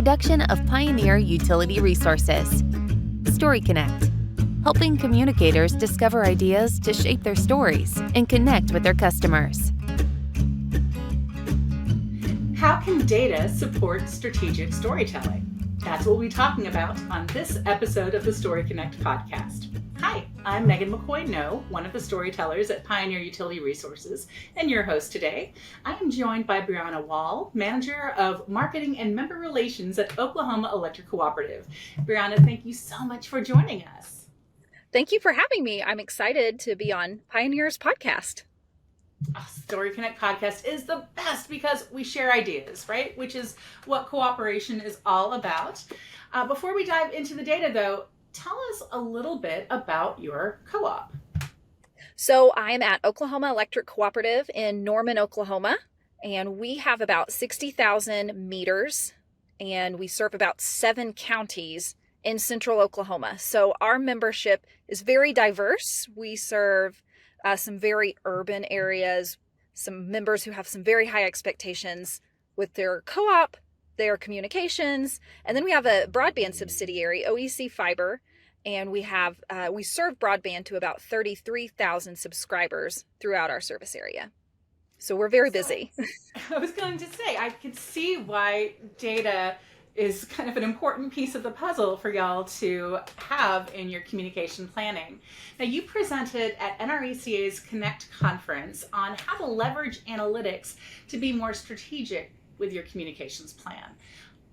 production of Pioneer Utility Resources. Story Connect, helping communicators discover ideas to shape their stories and connect with their customers. How can data support strategic storytelling? That's what we'll be talking about on this episode of the Story Connect podcast. Hi, I'm Megan McCoy-No, one of the storytellers at Pioneer Utility Resources, and your host today. I am joined by Brianna Wall, Manager of Marketing and Member Relations at Oklahoma Electric Cooperative. Brianna, thank you so much for joining us. Thank you for having me. I'm excited to be on Pioneer's podcast. Story Connect podcast is the best because we share ideas, right? Which is what cooperation is all about. Before we dive into the data, though, tell us a little bit about your co-op. So I'm at Oklahoma Electric Cooperative in Norman, Oklahoma, and we have about 60,000 meters, and we serve about 7 counties in central Oklahoma. So our membership is very diverse. We serve some very urban areas, some members who have some very high expectations with their co-op, their communications, and then we have a broadband subsidiary, OEC Fiber, and we serve broadband to about 33,000 subscribers throughout our service area. So we're very busy. I was going to say, I could see why data is kind of an important piece of the puzzle for y'all to have in your communication planning. Now, you presented at NRECA's Connect conference on how to leverage analytics to be more strategic with your communications plan.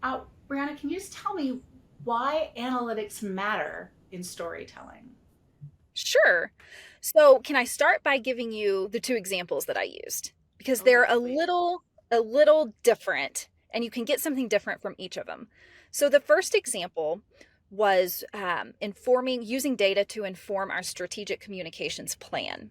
Brianna, can you just tell me why analytics matter in storytelling? Sure. So can I start by giving you the 2 examples that I used? Because they're a little different, and you can get something different from each of them. So the first example was using data to inform our strategic communications plan.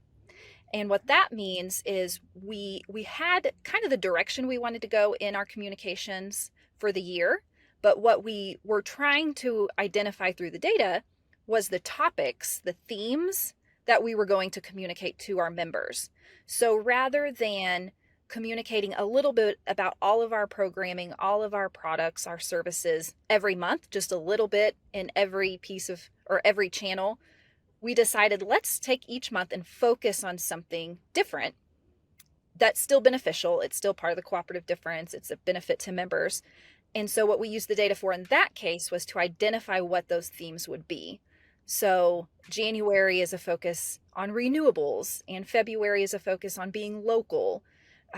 And what that means is we had kind of the direction we wanted to go in our communications for the year, but what we were trying to identify through the data was the topics, the themes that we were going to communicate to our members. So rather than communicating a little bit about all of our programming, all of our products, our services every month, just a little bit in every piece of or every channel, we decided let's take each month and focus on something different that's still beneficial. It's still part of the cooperative difference. It's a benefit to members. And so what we used the data for in that case was to identify what those themes would be. So January is a focus on renewables, and February is a focus on being local,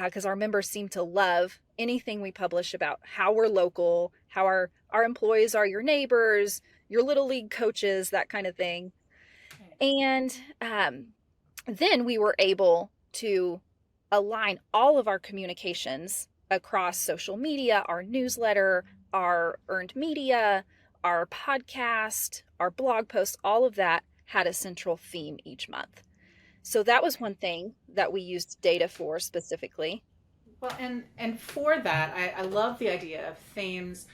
because our members seem to love anything we publish about how we're local, how our employees are your neighbors, your little league coaches, that kind of thing. And then we were able to align all of our communications across social media, our newsletter, our earned media, our podcast, our blog posts, all of that had a central theme each month. So that was one thing that we used data for specifically. Well, and for that, I love the idea of themes,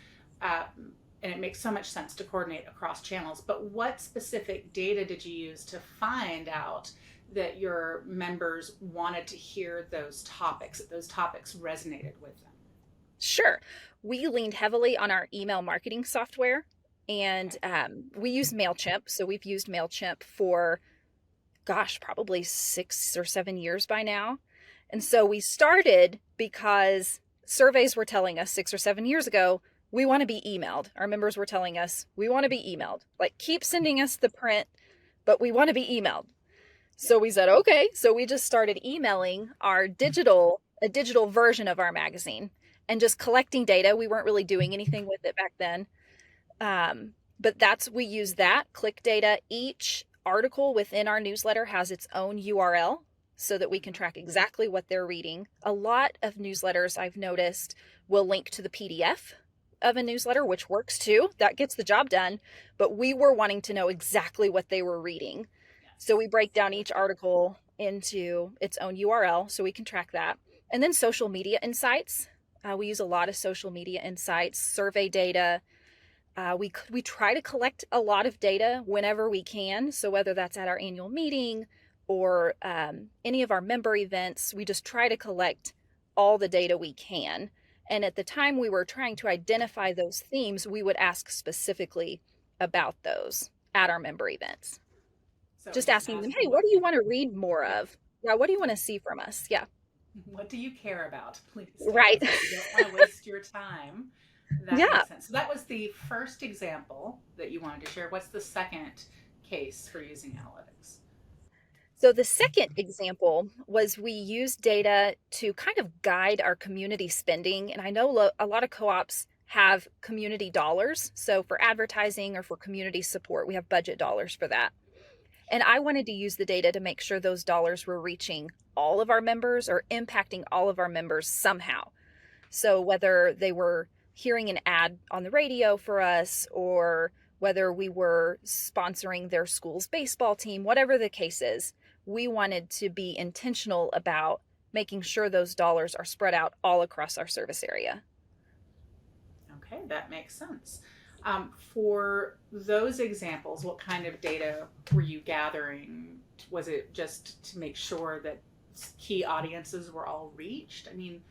and it makes so much sense to coordinate across channels. But what specific data did you use to find out that your members wanted to hear those topics, that those topics resonated with them? Sure. We leaned heavily on our email marketing software, and we use MailChimp. So we've used MailChimp for probably 6 or 7 years by now. And so we started because surveys were telling us 6 or 7 years ago, we want to be emailed. Our members were telling us, we want to be emailed. Like, keep sending us the print, but we want to be emailed. So we said, okay. So we just started emailing a digital version of our magazine and just collecting data. We weren't really doing anything with it back then. But we use that, click data. Each article within our newsletter has its own URL so that we can track exactly what they're reading. A lot of newsletters, I've noticed, will link to the PDF of a newsletter, which works too. That gets the job done. But we were wanting to know exactly what they were reading. So we break down each article into its own URL so we can track that. And then social media insights. We use a lot of social media insights, survey data. We try to collect a lot of data whenever we can. So whether that's at our annual meeting or any of our member events, we just try to collect all the data we can. And at the time we were trying to identify those themes, we would ask specifically about those at our member events. So Just just asking them, hey, asking what what, do you want to read more yeah, of? Yeah, what do you want to see from us? Yeah. what do you care about? Please tell Right. us. If you don't want to waste your time, that Yeah. makes sense. So that was the first example that you wanted to share. What's the second case for using analytics? So the second example was we used data to kind of guide our community spending. And I know a lot of co-ops have community dollars. So for advertising or for community support, we have budget dollars for that. And I wanted to use the data to make sure those dollars were reaching all of our members or impacting all of our members somehow. So whether they were hearing an ad on the radio for us, or whether we were sponsoring their school's baseball team, whatever the case is, we wanted to be intentional about making sure those dollars are spread out all across our service area. Okay, that makes sense. For those examples, what kind of data were you gathering? Was it just to make sure that key audiences were all reached? I mean,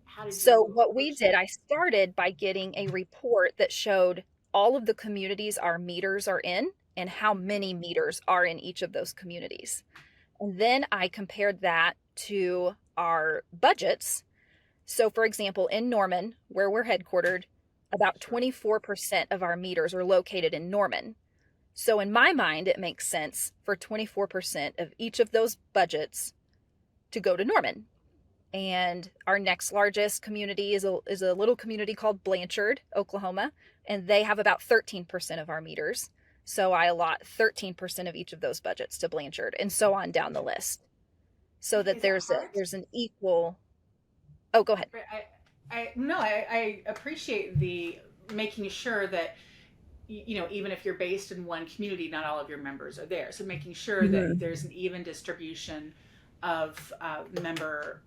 how did So you what we approach did, that? I started by getting a report that showed all of the communities our meters are in and how many meters are in each of those communities. And then I compared that to our budgets. So, for example, in Norman, where we're headquartered, about Sure. 24% of our meters are located in Norman. So, in my mind, it makes sense for 24% of each of those budgets to go to Norman. And our next largest community is a little community called Blanchard, Oklahoma, and they have about 13% of our meters. So I allot 13% of each of those budgets to Blanchard, and so on down the list, so that Is it hard? there's an equal. Oh, go ahead. I appreciate the making sure that even if you're based in one community, not all of your members are there. So making sure that Mhm. there's an even distribution of member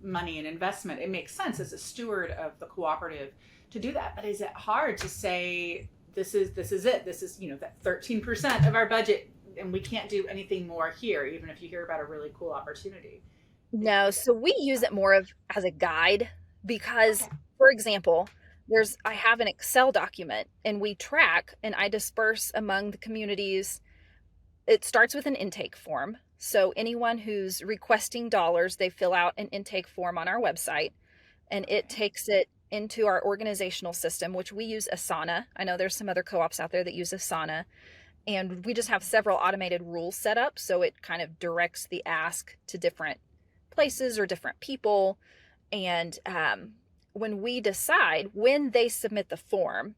money and investment. It makes sense as a steward of the cooperative to do that. But is it hard to say this is it? This is that 13% of our budget, and we can't do anything more here, even if you hear about a really cool opportunity. No, so we use it more of as a guide because, Okay. for example, I have an Excel document and we track and I disperse among the communities. It starts with an intake form. So anyone who's requesting dollars, they fill out an intake form on our website, and it Okay. takes it into our organizational system, which we use Asana. I know there's some other co-ops out there that use Asana, and we just have several automated rules set up. So it kind of directs the ask to different places or different people. And when we decide, when they submit the form,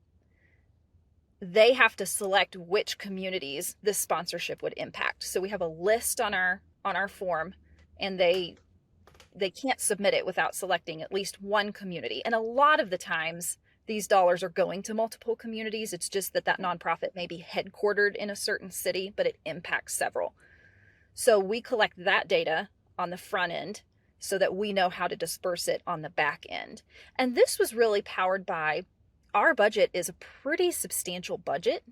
they have to select which communities this sponsorship would impact. So we have a list on our form, and they can't submit it without selecting at least one community. And a lot of the times these dollars are going to multiple communities. It's just that nonprofit may be headquartered in a certain city, but it impacts several. So we collect that data on the front end so that we know how to disperse it on the back end. And this was really powered by our budget is a pretty substantial budget.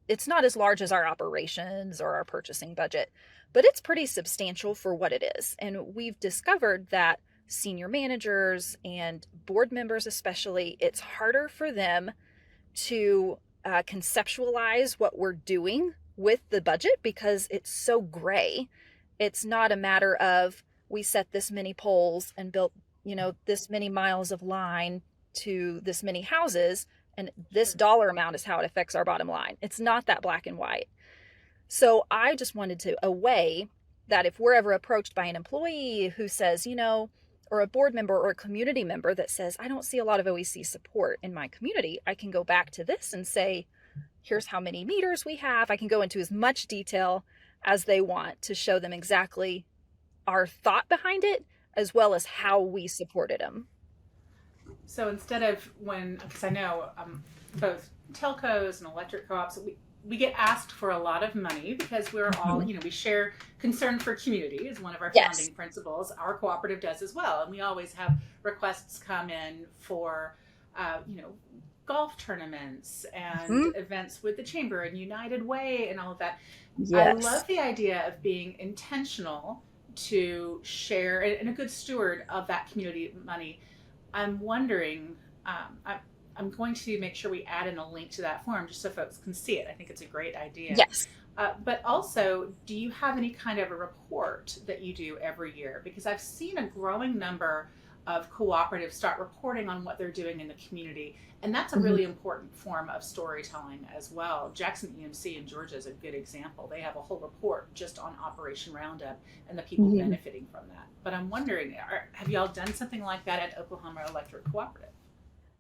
It's not as large as our operations or our purchasing budget, but it's pretty substantial for what it is. And we've discovered that senior managers and board members, especially, it's harder for them to conceptualize what we're doing with the budget because it's so gray. It's not a matter of we set this many poles and built, this many miles of line to this many houses, and this Sure. dollar amount is how it affects our bottom line. It's not that black and white. So I just wanted a way that if we're ever approached by an employee who says, or a board member or a community member that says, I don't see a lot of OEC support in my community, I can go back to this and say, here's how many meters we have. I can go into as much detail as they want to show them exactly our thought behind it, as well as how we supported them. So instead of because I know both telcos and electric co-ops, we get asked for a lot of money because we're all, Mhm. we share concern for community is one of our Yes. founding principles. Our cooperative does as well. And we always have requests come in for, golf tournaments and Mhm. events with the chamber and United Way and all of that. I Yes. love the idea of being intentional to share and a good steward of that community money. I'm wondering, I'm going to make sure we add in a link to that form just so folks can see it. I think it's a great idea. Yes. But also, do you have any kind of a report that you do every year? Because I've seen a growing number of cooperatives start reporting on what they're doing in the community. And that's a Mhm. really important form of storytelling as well. Jackson EMC in Georgia is a good example. They have a whole report just on Operation Roundup and the people Mhm. benefiting from that. But I'm wondering, have y'all done something like that at Oklahoma Electric Cooperative?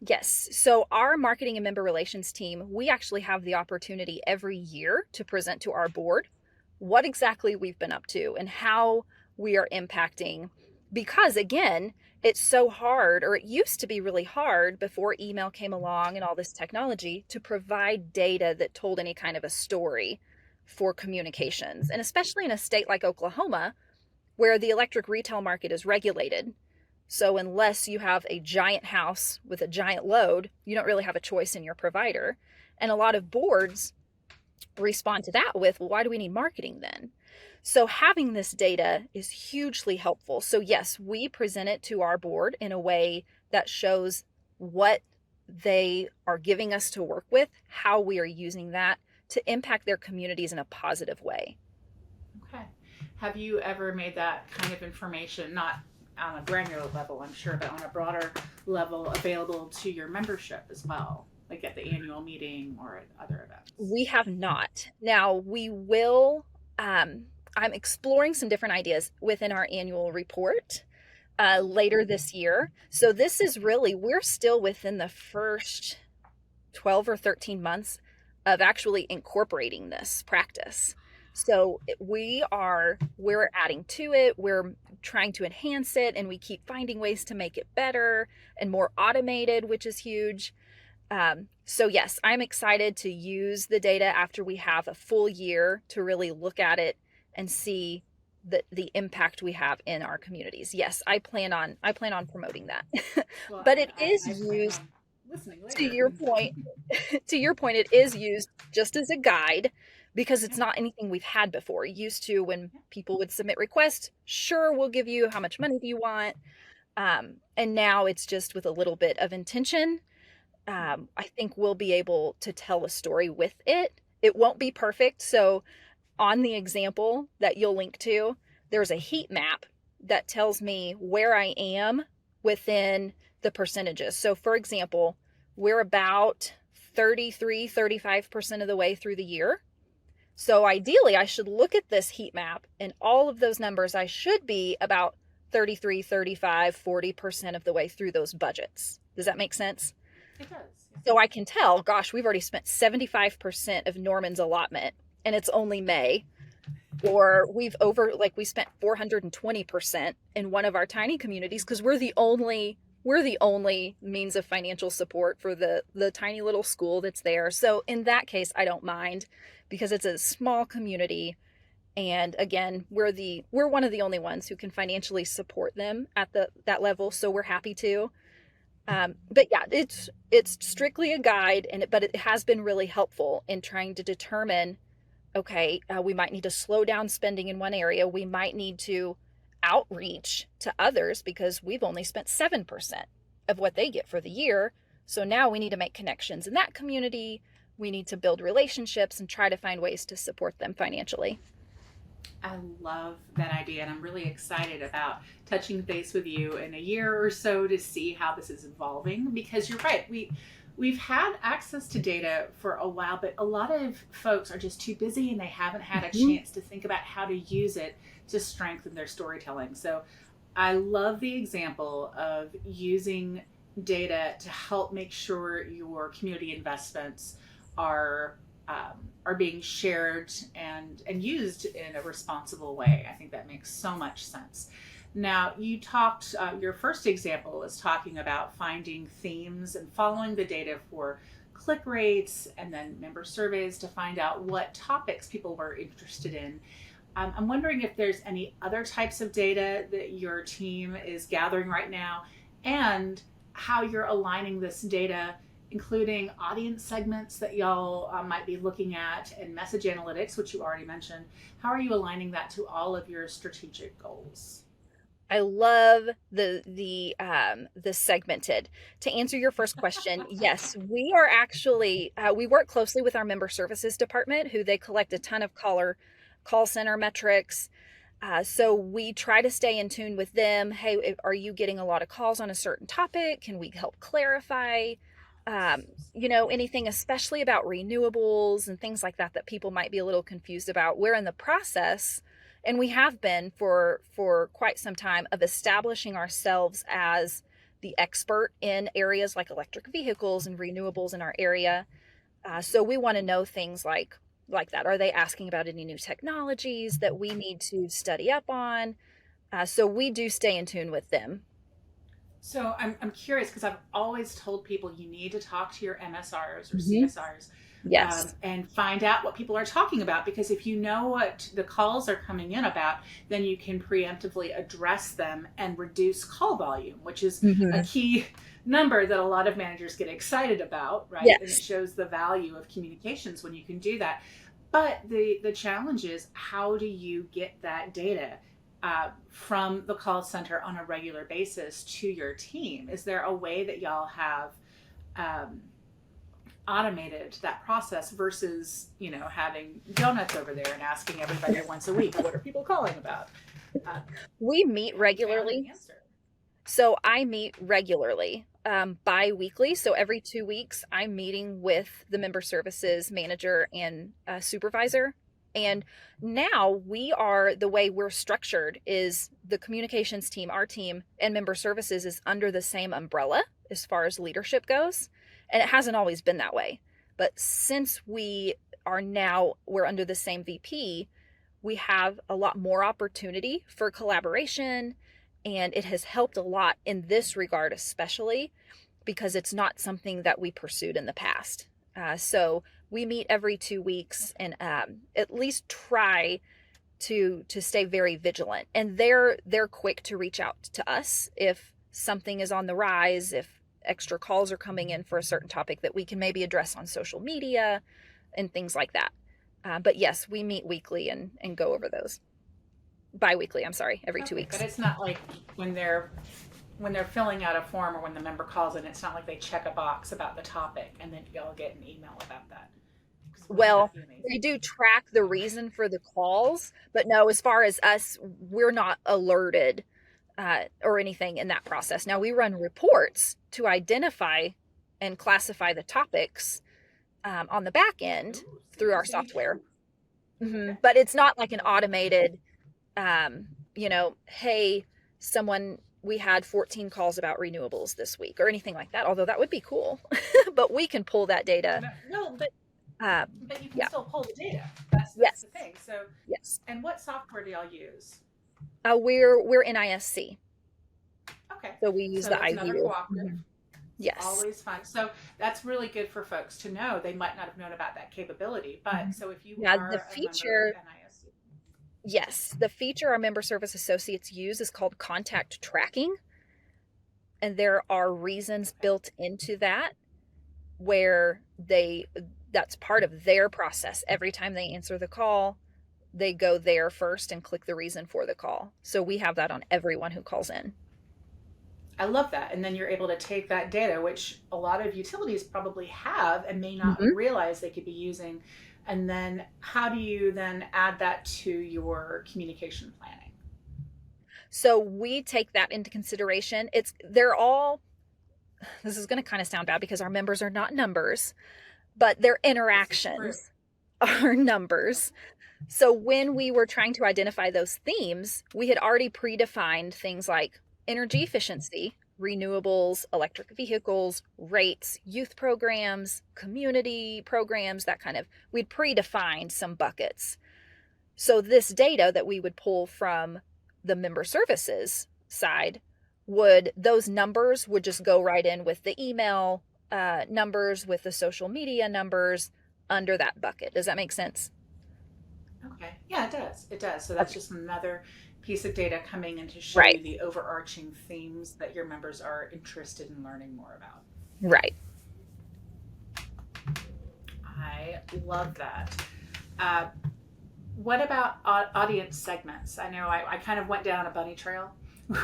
Yes. So our marketing and member relations team, we actually have the opportunity every year to present to our board what exactly we've been up to and how we are impacting. Because again, it's so hard, or it used to be really hard before email came along and all this technology, to provide data that told any kind of a story for communications. And especially in a state like Oklahoma, where the electric retail market is regulated. So unless you have a giant house with a giant load, you don't really have a choice in your provider. And a lot of boards respond to that with, well, why do we need marketing then? So having this data is hugely helpful. So yes, we present it to our board in a way that shows what they are giving us to work with, how we are using that to impact their communities in a positive way. Okay. Have you ever made that kind of information, not on a granular level, I'm sure, but on a broader level, available to your membership as well, like at the annual meeting or at other events? We have not. Now we will. I'm exploring some different ideas within our annual report later this year. So this is really, we're still within the first 12 or 13 months of actually incorporating this practice. So we're adding to it, we're trying to enhance it, and we keep finding ways to make it better and more automated, which is huge. So yes, I'm excited to use the data after we have a full year to really look at it and see the impact we have in our communities. Yes, I plan on promoting that. Well, But and it is I plan used, on listening to later. your point, to your point, it is used just as a guide because it's Yeah. not anything we've had before. It used to, when people would submit requests, sure, we'll give you how much money do you want. And now it's just with a little bit of intention. I think we'll be able to tell a story with it. It won't be perfect. So, on the example that you'll link to, there's a heat map that tells me where I am within the percentages. So, for example, we're about 33, 35% of the way through the year. So, ideally, I should look at this heat map and all of those numbers. I should be about 33, 35, 40% of the way through those budgets. Does that make sense? It does. Yes. So I can tell, gosh, we've already spent 75% of Norman's allotment and it's only May. Or we spent 420% in one of our tiny communities because we're the only means of financial support for the tiny little school that's there. So in that case, I don't mind because it's a small community. And again, we're one of the only ones who can financially support them at that level. So we're happy to. But yeah, it's strictly a guide, but it has been really helpful in trying to determine, okay, we might need to slow down spending in one area. We might need to outreach to others because we've only spent 7% of what they get for the year. So now we need to make connections in that community. We need to build relationships and try to find ways to support them financially. I love that idea, and I'm really excited about touching base with you in a year or so to see how this is evolving. Because you're right, we've had access to data for a while, but a lot of folks are just too busy and they haven't had a Mhm. chance to think about how to use it to strengthen their storytelling. So I love the example of using data to help make sure your community investments are are being shared and used in a responsible way. I think that makes so much sense. Now, you talked, your first example is talking about finding themes and following the data for click rates and then member surveys to find out what topics people were interested in. I'm wondering if there's any other types of data that your team is gathering right now and how you're aligning this data, including audience segments that y'all might be looking at and message analytics, which you already mentioned. How are you aligning that to all of your strategic goals? I love the segmented. To answer your first question, yes, we are actually we work closely with our member services department, who they collect a ton of call center metrics. So we try to stay in tune with them. Hey, are you getting a lot of calls on a certain topic? Can we help clarify? Anything, especially about renewables and things like that, that people might be a little confused about. We're in the process, and we have been for quite some time, of establishing ourselves as the expert in areas like electric vehicles and renewables in our area. So we want to know things like that. Are they asking about any new technologies that we need to study up on? So we do stay in tune with them. So I'm curious because I've always told people you need to talk to your MSRs or Hmm. CSRs, Yes. and find out what people are talking about. Because if you know what the calls are coming in about, then you can preemptively address them and reduce call volume, which is a Hmm. key number that a lot of managers get excited about, right? And it Yes. shows the value of communications when you can do that. But the challenge is, how do you get that data from the call center on a regular basis to your team? Is there a way that y'all have um, automated that process versus, having donuts over there and asking everybody once a week, what are people calling about? Uh, We meet have you found an regularly. answer? So I meet regularly, bi-weekly. So every 2 weeks, I'm meeting with the member services manager and supervisor. And now the way we're structured is the communications team, our team, and member services is under the same umbrella as far as leadership goes. And it hasn't always been that way. But since we're under the same VP, we have a lot more opportunity for collaboration, and it has helped a lot in this regard, especially because it's not something that we pursued in the past. So we meet every 2 weeks and at least try to stay very vigilant. And they're quick to reach out to us if something is on the rise, if extra calls are coming in for a certain topic that we can maybe address on social media and things like that. But yes, we meet weekly and go over those. Bi-weekly, I'm sorry, every two Okay, but weeks. it's not like when they're filling out a form or when the member calls in, it's not like they check a box about the topic and then y'all get an email about that. Because wouldn't Well, that be they amazing? do track the reason for the calls, but no, as far as us, we're not alerted or anything in that process. Now, we run reports to identify and classify the topics on the back end Ooh, through our so you software. do. Okay. But it's not like an Okay. automated, hey, we had 14 calls about renewables this week or anything like that, although that would be cool. But we can pull that data. No, no, Um, but you can yeah, still pull the data. That's yes, the thing. So, yes. and what software do y'all use? We're NISC, Okay. so we use So the that's another IVU. cooperative. Yes. Always fun. So that's really good for folks to know. They might not have known about that capability, but Mhm. so if you Yeah, the are a member of feature, NISC. yes, the feature our member service associates use is called contact tracking, and there are reasons Okay. built into that where that's part of their process. Every time they answer the call, they go there first and click the reason for the call. So we have that on everyone who calls in. I love that. And then you're able to take that data, which a lot of utilities probably have and may not Mhm. realize they could be using. And then how do you then add that to your communication planning? So we take that into consideration. They're all, this is going to kind of sound bad because our members are not numbers, but their This is true. interactions are numbers. So when we were trying to identify those themes, we had already predefined things like energy efficiency, renewables, electric vehicles, rates, youth programs, community programs, that kind of, we'd predefined some buckets. So this data that we would pull from the member services side those numbers would just go right in with the email numbers, with the social media numbers under that bucket. Does that make sense? Okay. Yeah, it does. It does. So that's Okay. just another piece of data coming in to show Right. you the overarching themes that your members are interested in learning more about. Right. I love that. What about audience segments? I know I kind of went down a bunny trail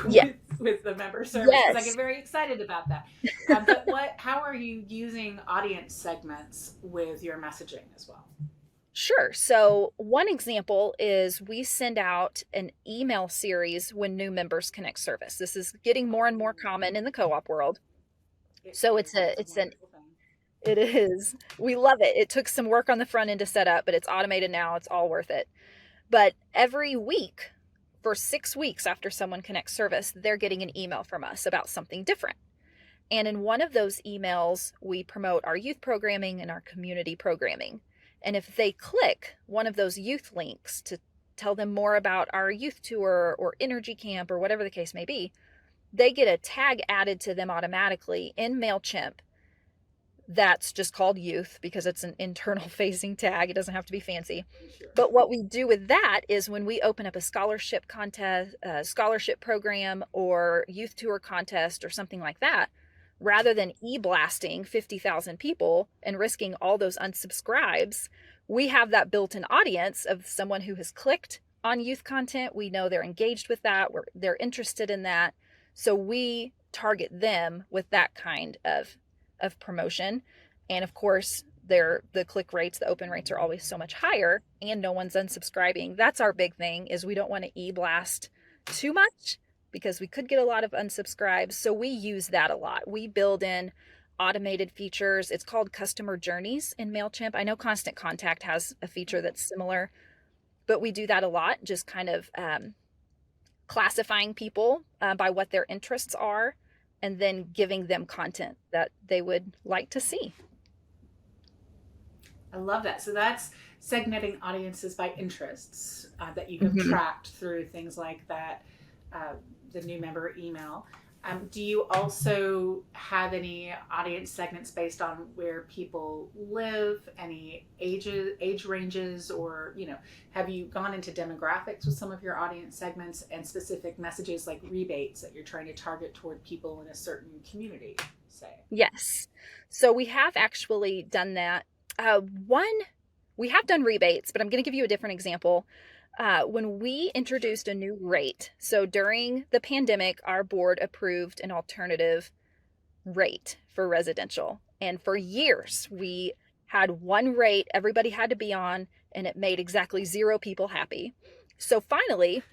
Yeah. with the member service, because I get Yes. very excited about that. But how are you using audience segments with your messaging as well? Sure. So, one example is we send out an email series when new members connect service. This is getting more and more common in the co-op world. It So is. It's a wonderful thing. it is. We love it. It took some work on the front end to set up, but it's automated now. It's all worth it. But every week, for 6 weeks after someone connects service, they're getting an email from us about something different. And in one of those emails, we promote our youth programming and our community programming. And if they click one of those youth links to tell them more about our youth tour or energy camp or whatever the case may be, they get a tag added to them automatically in MailChimp that's just called youth because it's an internal facing tag. It doesn't have to be fancy. Sure. But what we do with that is when we open up a scholarship contest, scholarship program, or youth tour contest or something like that, rather than e-blasting 50,000 people and risking all those unsubscribes, we have that built-in audience of someone who has clicked on youth content. We know they're engaged with that. They're interested in that. So we target them with that kind of promotion. And of course, the click rates, the open rates are always so much higher, and no one's unsubscribing. That's our big thing, is we don't want to e-blast too much because we could get a lot of unsubscribes. So we use that a lot. We build in automated features. It's called customer journeys in MailChimp. I know Constant Contact has a feature that's similar, but we do that a lot, just kind of classifying people by what their interests are, and then giving them content that they would like to see. I love that. So that's segmenting audiences by interests that you have tracked through things like that, the new member email. Do you also have any audience segments based on where people live, any age ranges, or, have you gone into demographics with some of your audience segments and specific messages like rebates that you're trying to target toward people in a certain community, say? Yes. So we have actually done that. We have done rebates, but I'm going to give you a different example. When we introduced a new rate, so during the pandemic, our board approved an alternative rate for residential. And for years, we had one rate everybody had to be on, and it made exactly 0 people happy. So finally,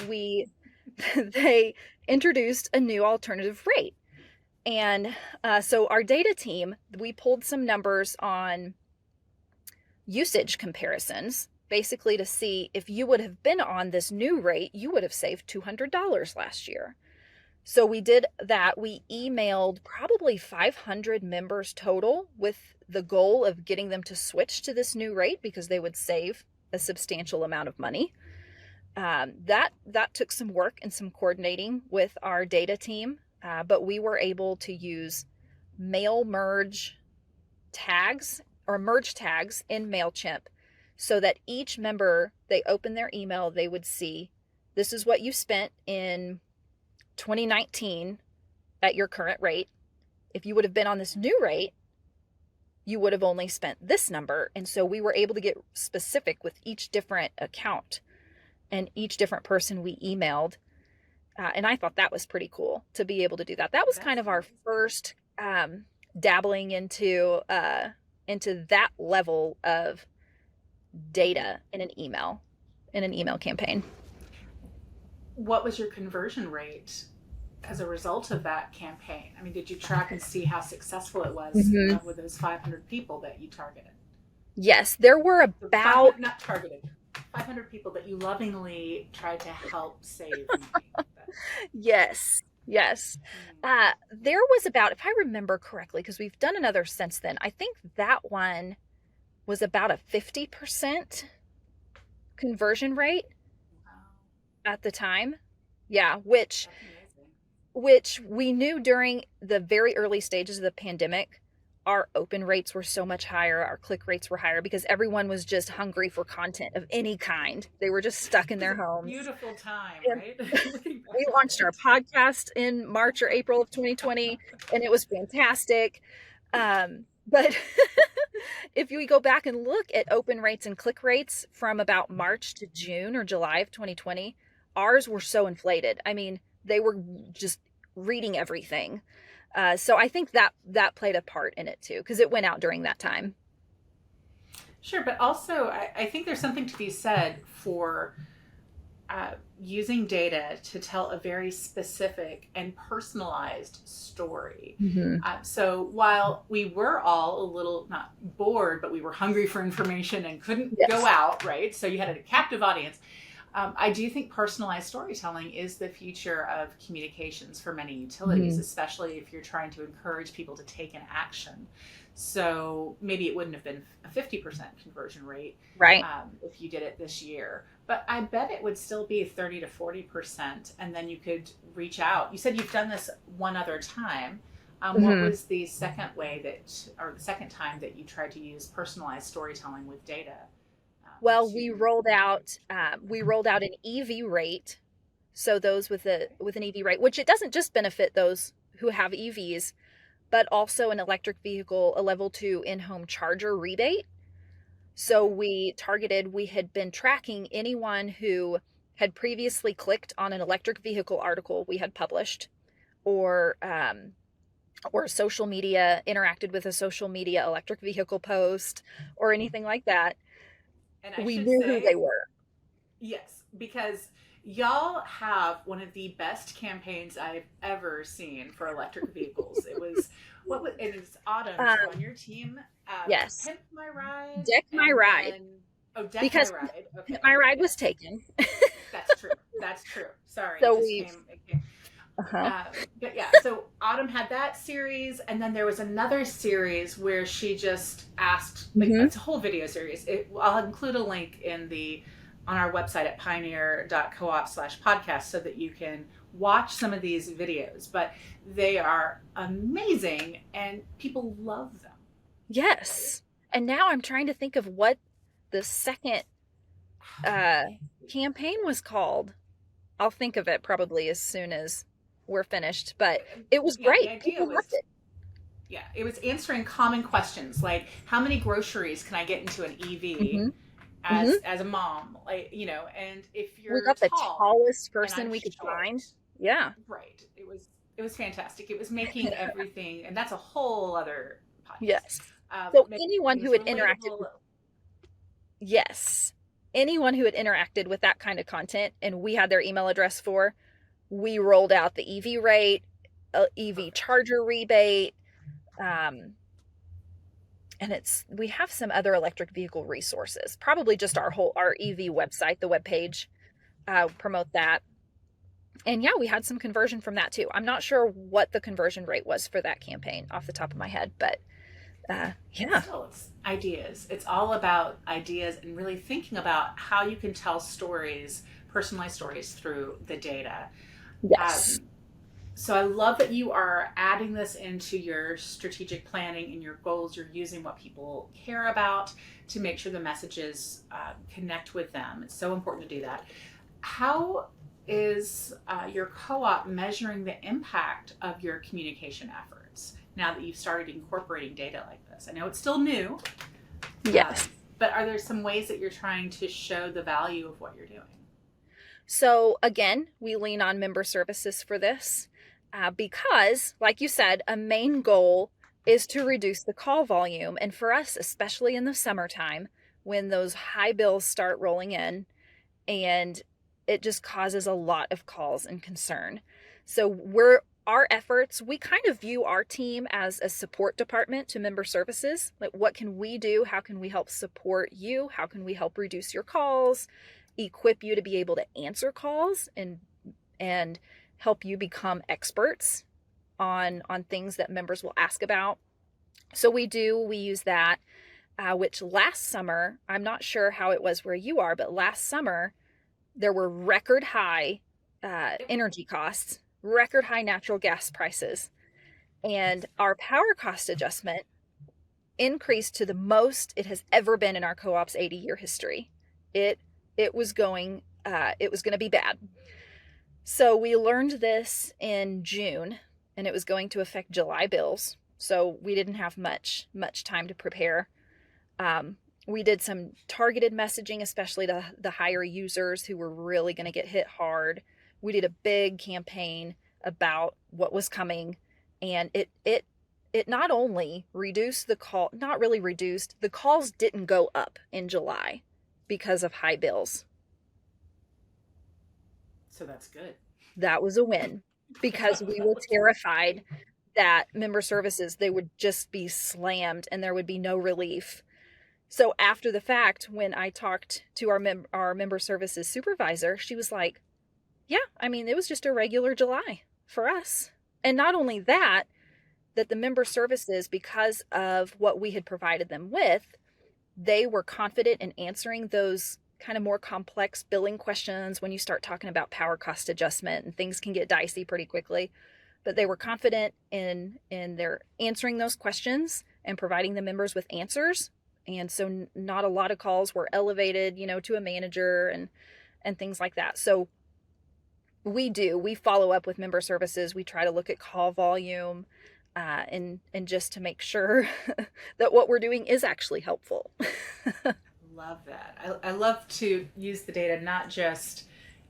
they introduced a new alternative rate. And so our data team, we pulled some numbers on usage comparisons, basically to see if you would have been on this new rate, you would have saved $200 last year. So we did that. We emailed probably 500 members total with the goal of getting them to switch to this new rate because they would save a substantial amount of money. That took some work and some coordinating with our data team, but we were able to use mail merge tags or merge tags in MailChimp so that each member, they open their email, they would see, this is what you spent in 2019 at your current rate. If you would have been on this new rate, you would have only spent this number. And so we were able to get specific with each different account and each different person we emailed. And I thought that was pretty cool to be able to do that. That was kind of our first dabbling into that level of data in an email campaign. What was your conversion rate as a result of that campaign? I mean, did you track and see how successful it was with those 500 people that you targeted? Yes, there were about... Not targeted. 500 people that you lovingly tried to help save money. Yes. There was about, if I remember correctly, because we've done another since then, I think that one was about a 50% conversion rate at the time. Yeah, which we knew during the very early stages of the pandemic, our open rates were so much higher, our click rates were higher because everyone was just hungry for content of any kind. They were just stuck in their homes. Beautiful time, right? We launched our podcast in March or April of 2020, and it was fantastic. But if we go back and look at open rates and click rates from about March to June or July of 2020, ours were so inflated. I mean, they were just reading everything. So I think that played a part in it too, because it went out during that time. Sure, but also I think there's something to be said for using data to tell a very specific and personalized story. Mm-hmm. So while we were all a little not bored, but we were hungry for information and couldn't Yes. go out, right? So you had a captive audience. I do think personalized storytelling is the future of communications for many utilities, Mm-hmm. especially if you're trying to encourage people to take an action. So maybe it wouldn't have been a 50% conversion rate Right. if you did it this year, but I bet it would still be 30 to 40%. And then you could reach out. You said you've done this one other time. What Mm-hmm. was the second way that, or the second time that you tried to use personalized storytelling with data? Well, To we rolled out an EV rate. So those with an EV rate, which it doesn't just benefit those who have EVs, but also an electric vehicle, a level 2 in-home charger rebate. So we had been tracking anyone who had previously clicked on an electric vehicle article we had published, or social media, interacted with a social media electric vehicle post, or anything like that. and I We should knew who they say, were. yes, because y'all have one of the best campaigns I've ever seen for electric vehicles. It was Autumn on your team. Yes. Pimp My Ride. Deck My Ride. Deck Because My Ride. Okay. My Ride was taken. That's true. That's true. Sorry. So it came. uh-huh. But yeah, so Autumn had that series, and then there was another series where she just asked, like, Mhm. it's a whole video series. I'll include a link on our website at pioneer.coop/podcast so that you can watch some of these videos. But they are amazing, and people love them. Yes. And now I'm trying to think of what the second campaign was called. I'll think of it probably as soon as we're finished, but it was Yeah, great. the idea People was, loved it. yeah, it was answering common questions like how many groceries can I get into an EV Mm-hmm. as a mom, like, and if We you're got the tall tallest and person I'm we could short, find. Yeah. right? It was fantastic. It was making everything, and that's a whole other podcast. Yes. So Making anyone who things had interacted relatable. yes. Anyone who had interacted with that kind of content and we had their email address for, we rolled out the EV rate, EV Perfect. charger rebate, and we have some other electric vehicle resources. Probably just our EV website, the webpage, promote that. And yeah, we had some conversion from that too. I'm not sure what the conversion rate was for that campaign off the top of my head, but yeah. Still, it's ideas. It's all about ideas and really thinking about how you can tell stories, personalized stories through the data. Yes. So I love that you are adding this into your strategic planning and your goals. You're using what people care about to make sure the messages connect with them. It's so important to do that. How is your co-op measuring the impact of your communication efforts now that you've started incorporating data like this? I know it's still new. Yes. But are there some ways that you're trying to show the value of what you're doing? So again, we lean on member services for this because, like you said, a main goal is to reduce the call volume. And for us, especially in the summertime, when those high bills start rolling in, and it just causes a lot of calls and concern. So our efforts, we kind of view our team as a support department to member services. Like, what can we do? How can we help support you? How can we help reduce your calls, equip you to be able to answer calls, and help you become experts on things that members will ask about? So we use that, which last summer, I'm not sure how it was where you are, but last summer, there were record high energy costs, record high natural gas prices, and our power cost adjustment increased to the most it has ever been in our co-op's 80-year history. It was going to be bad. So we learned this in June, and it was going to affect July bills. So we didn't have much time to prepare. We did some targeted messaging, especially to the higher users who were really going to get hit hard We did a big campaign about what was coming, and it not only reduced the call, not really reduced, the calls didn't go up in July because of high bills. So that's good. That was a win, because we were terrified that member services, they would just be slammed and there would be no relief. So after the fact, when I talked to our member services supervisor, she was like, yeah, I mean, it was just a regular July for us. And not only that the member services, because of what we had provided them with, they were confident in answering those kind of more complex billing questions when you start talking about power cost adjustment, and things can get dicey pretty quickly. But they were confident in their answering those questions and providing the members with answers. And so not a lot of calls were elevated, to a manager and things like that. So we follow up with member services. We try to look at call volume, and just to make sure that what we're doing is actually helpful. Love that. I love to use the data not just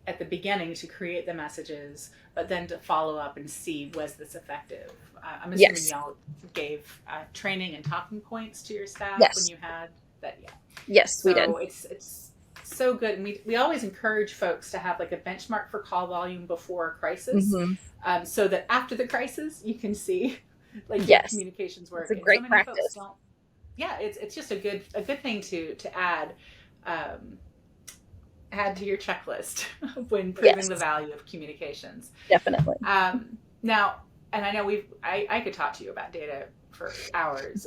at the beginning to create the messages, but then to follow up and see, was this effective? I'm assuming Yes. y'all gave training and talking points to your staff Yes. when you had that. Yeah. Yes, So we did. it's so good. And we always encourage folks to have like a benchmark for call volume before a crisis, so that after the crisis, you can see like your Yes. communications work. It's a great practice. Folks don't. Yeah, it's just a good thing to add add to your checklist when proving the value of communications. Definitely. Now, and I know I could talk to you about data for hours,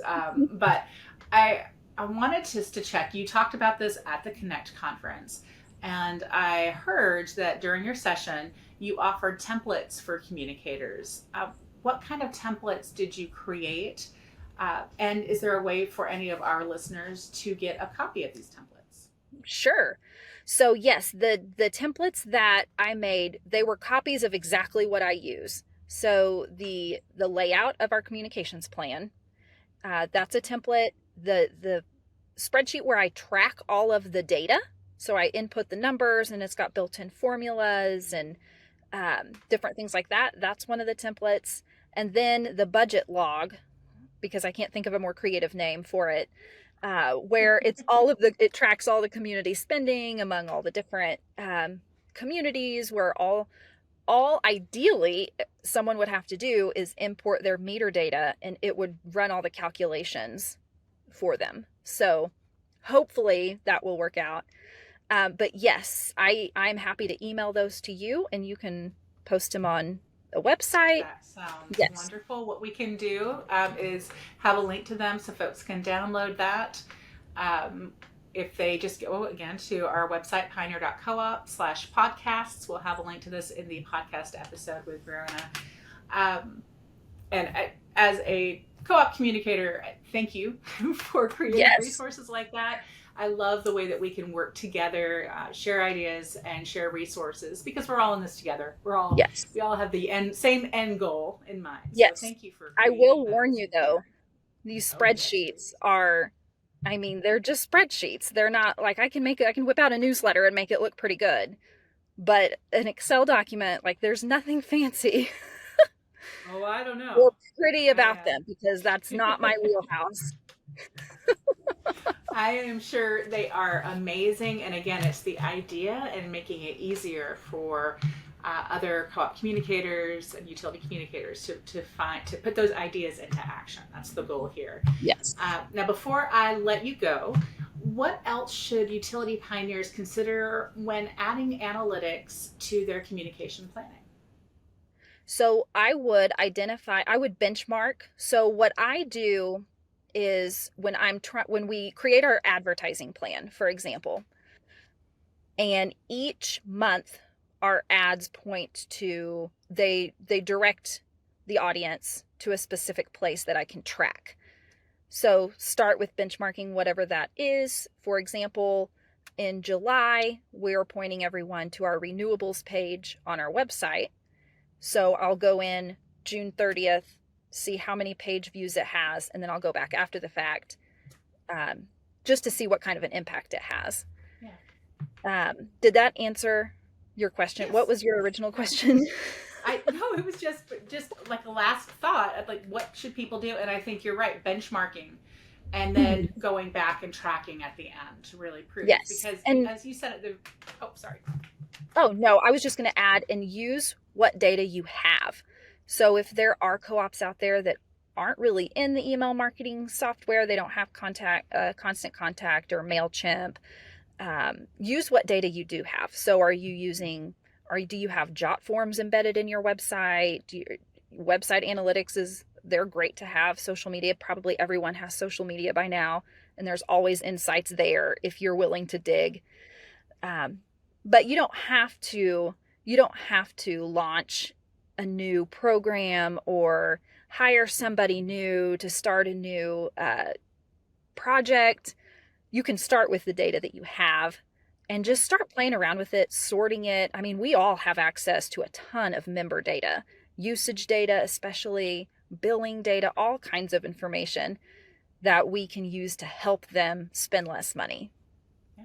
but I wanted just to check. You talked about this at the Connect conference, and I heard that during your session you offered templates for communicators. What kind of templates did you create? And is there a way for any of our listeners to get a copy of these templates? Sure. So yes, the templates that I made, they were copies of exactly what I use. So the layout of our communications plan, that's a template. The spreadsheet where I track all of the data, so I input the numbers and it's got built-in formulas and different things like that. That's one of the templates. And then the budget log, because I can't think of a more creative name for it, where it's it tracks all the community spending among all the different communities, where all ideally someone would have to do is import their meter data and it would run all the calculations for them. So hopefully that will work out. But yes, I'm happy to email those to you and you can post them on a website. That sounds wonderful. What we can do is have a link to them so folks can download that. If they just go again to our website, pioneer.coop/podcasts, we'll have a link to this in the podcast episode with Brianna. As a co-op communicator, thank you for creating resources like that. I love the way that we can work together, share ideas and share resources, because we're all in this together. We all have the same end goal in mind. Yes. So thank you for. I will warn you though, these spreadsheets are, I mean, they're just spreadsheets. They're not like I can whip out a newsletter and make it look pretty good. But an Excel document, like there's nothing fancy. Oh, I don't know. Or pretty about them, because that's not my wheelhouse. I am sure they are amazing. And again, it's the idea and making it easier for other co-op communicators and utility communicators to put those ideas into action. That's the goal here. Yes. Now, before I let you go, what else should utility pioneers consider when adding analytics to their communication planning? So I would benchmark. So what I do is when we create our advertising plan, for example, and each month our ads point to, they direct the audience to a specific place that I can track. So start with benchmarking whatever that is. For example, in July, we're pointing everyone to our renewables page on our website. So I'll go in June 30th, see how many page views it has, and then I'll go back after the fact just to see what kind of an impact it has. Yeah. Did your question. Yes. What was your original question? No, it was just like a last thought of like, what should people do? And I think you're right, benchmarking, and then going back and tracking at the end to really prove. Yes. Because And as you said, sorry. oh, no, I was just going to add, and use what data you have. So if there are co-ops out there that aren't really in the email marketing software, they don't have Constant Contact or MailChimp, use what data you do have. So do you have jot forms embedded in your website? Website analytics they're great to have. Social media, probably everyone has social media by now, and there's always insights there if you're willing to dig. But you don't have to launch a new program or hire somebody new to start a new project. You can start with the data that you have and just start playing around with it, sorting it. I mean, we all have access to a ton of member data, usage data, especially billing data, all kinds of information that we can use to help them spend less money. Yeah.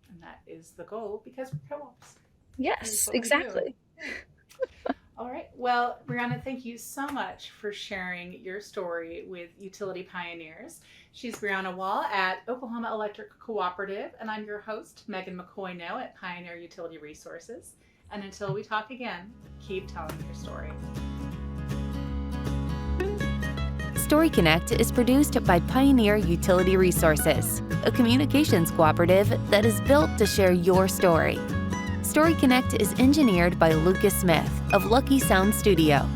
And that is the goal, because we're co-ops. Yes, exactly. All right. Well, Brianna, thank you so much for sharing your story with Utility Pioneers. She's Brianna Wall at Oklahoma Electric Cooperative, and I'm your host, Megan McCoy-No at Pioneer Utility Resources. And until we talk again, keep telling your story. Story Connect is produced by Pioneer Utility Resources, a communications cooperative that is built to share your story. Story Connect is engineered by Lucas Smith of Lucky Sound Studio.